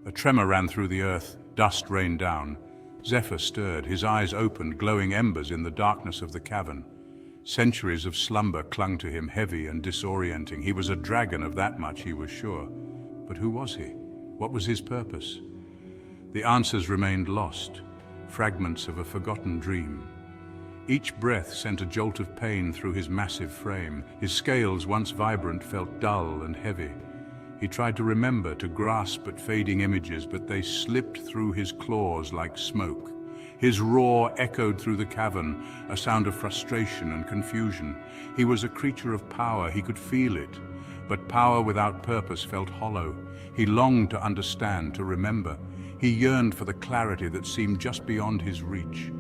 A tremor ran through the earth, dust rained down. Zephyr stirred, his eyes opened, glowing embers in the darkness of the cavern. Centuries of slumber clung to him, heavy and disorienting. He was a dragon, of that much he was sure. But who was he? What was his purpose? The answers remained lost, fragments of a forgotten dream. Each breath sent a jolt of pain through his massive frame. His scales, once vibrant, felt dull and heavy. He tried to remember, to grasp at fading images, but they slipped through his claws like smoke. His roar echoed through the cavern, a sound of frustration and confusion. He was a creature of power, he could feel it. But power without purpose felt hollow. He longed to understand, to remember. He yearned for the clarity that seemed just beyond his reach.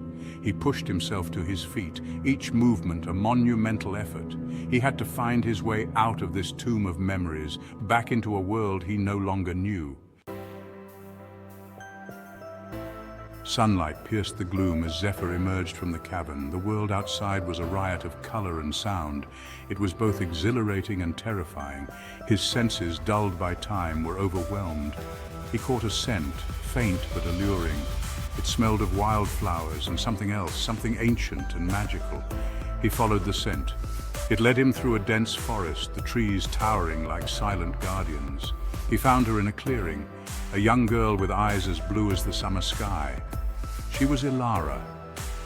He pushed himself to his feet, each movement a monumental effort. He had to find his way out of this tomb of memories, back into a world he no longer knew. Sunlight pierced the gloom as Zephyr emerged from the cavern. The world outside was a riot of color and sound. It was both exhilarating and terrifying. His senses, dulled by time, were overwhelmed. He caught a scent, faint but alluring. It smelled of wildflowers and something else, something ancient and magical. He followed the scent. It led him through a dense forest, the trees towering like silent guardians. He found her in a clearing, a young girl with eyes as blue as the summer sky. She was Ilara,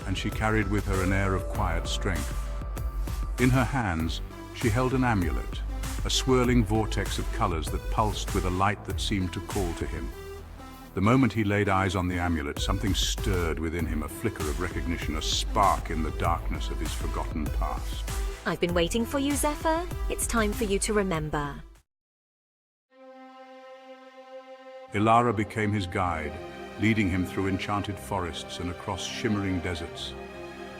and she carried with her an air of quiet strength. In her hands, she held an amulet, a swirling vortex of colors that pulsed with a light that seemed to call to him. The moment he laid eyes on the amulet, something stirred within him, a flicker of recognition, a spark in the darkness of his forgotten past. I've been waiting for you, Zephyr. It's time for you to remember. Ilara became his guide, leading him through enchanted forests and across shimmering deserts.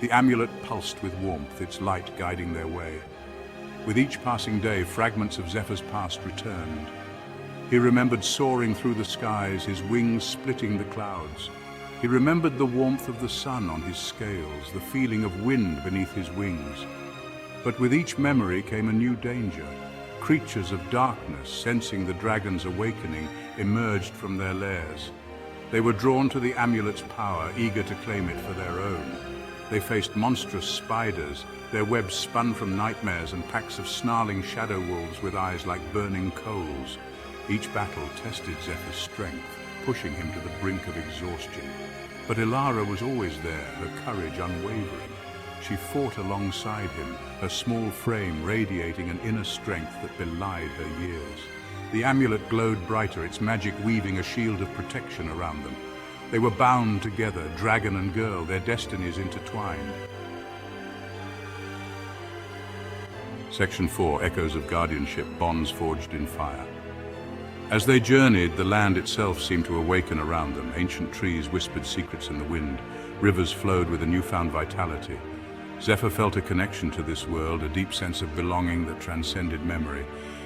The amulet pulsed with warmth, its light guiding their way. With each passing day, fragments of Zephyr's past returned. He remembered soaring through the skies, his wings splitting the clouds. He remembered the warmth of the sun on his scales, the feeling of wind beneath his wings. But with each memory came a new danger. Creatures of darkness, sensing the dragon's awakening, emerged from their lairs. They were drawn to the amulet's power, eager to claim it for their own. They faced monstrous spiders, their webs spun from nightmares, and packs of snarling shadow wolves with eyes like burning coals. Each battle tested Zephyr's strength, pushing him to the brink of exhaustion. But Ilara was always there, her courage unwavering. She fought alongside him, her small frame radiating an inner strength that belied her years. The amulet glowed brighter, its magic weaving a shield of protection around them. They were bound together, dragon and girl, their destinies intertwined. Section 4, Echoes of Guardianship, Bonds Forged in Fire. As they journeyed, the land itself seemed to awaken around them. Ancient trees whispered secrets in the wind. Rivers flowed with a newfound vitality. Zephyr felt a connection to this world, a deep sense of belonging that transcended memory.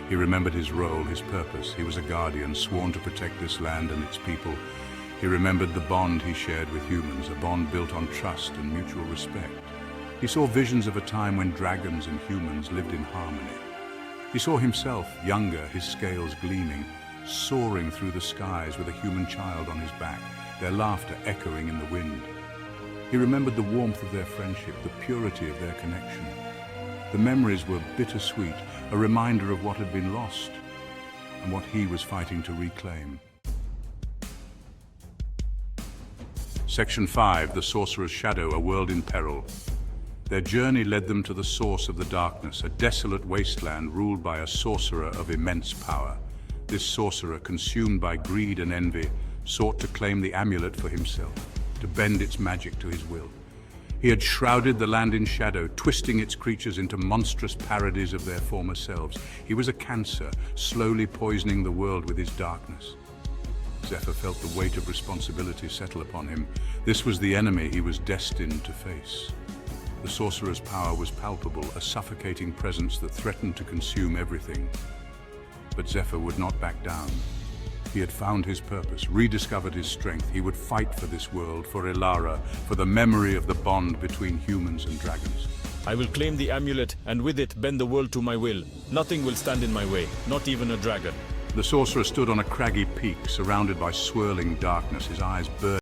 He remembered his role, his purpose. He was a guardian, sworn to protect this land and its people. He remembered the bond he shared with humans, a bond built on trust and mutual respect. He saw visions of a time when dragons and humans lived in harmony. He saw himself, younger, his scales gleaming, soaring through the skies with a human child on his back, their laughter echoing in the wind. He remembered the warmth of their friendship, the purity of their connection. The memories were bittersweet, a reminder of what had been lost and what he was fighting to reclaim. Section 5, The Sorcerer's Shadow, A World in Peril. Their journey led them to the source of the darkness, a desolate wasteland ruled by a sorcerer of immense power. This sorcerer, consumed by greed and envy, sought to claim the amulet for himself, to bend its magic to his will. He had shrouded the land in shadow, twisting its creatures into monstrous parodies of their former selves. He was a cancer, slowly poisoning the world with his darkness. Zephyr felt the weight of responsibility settle upon him. This was the enemy he was destined to face. The sorcerer's power was palpable, a suffocating presence that threatened to consume everything. But Zephyr would not back down. He had found his purpose, rediscovered his strength. He would fight for this world, for Ilara, for the memory of the bond between humans and dragons. I will claim the amulet and with it bend the world to my will. Nothing will stand in my way, not even a dragon. The sorcerer stood on a craggy peak, surrounded by swirling darkness, his eyes burning.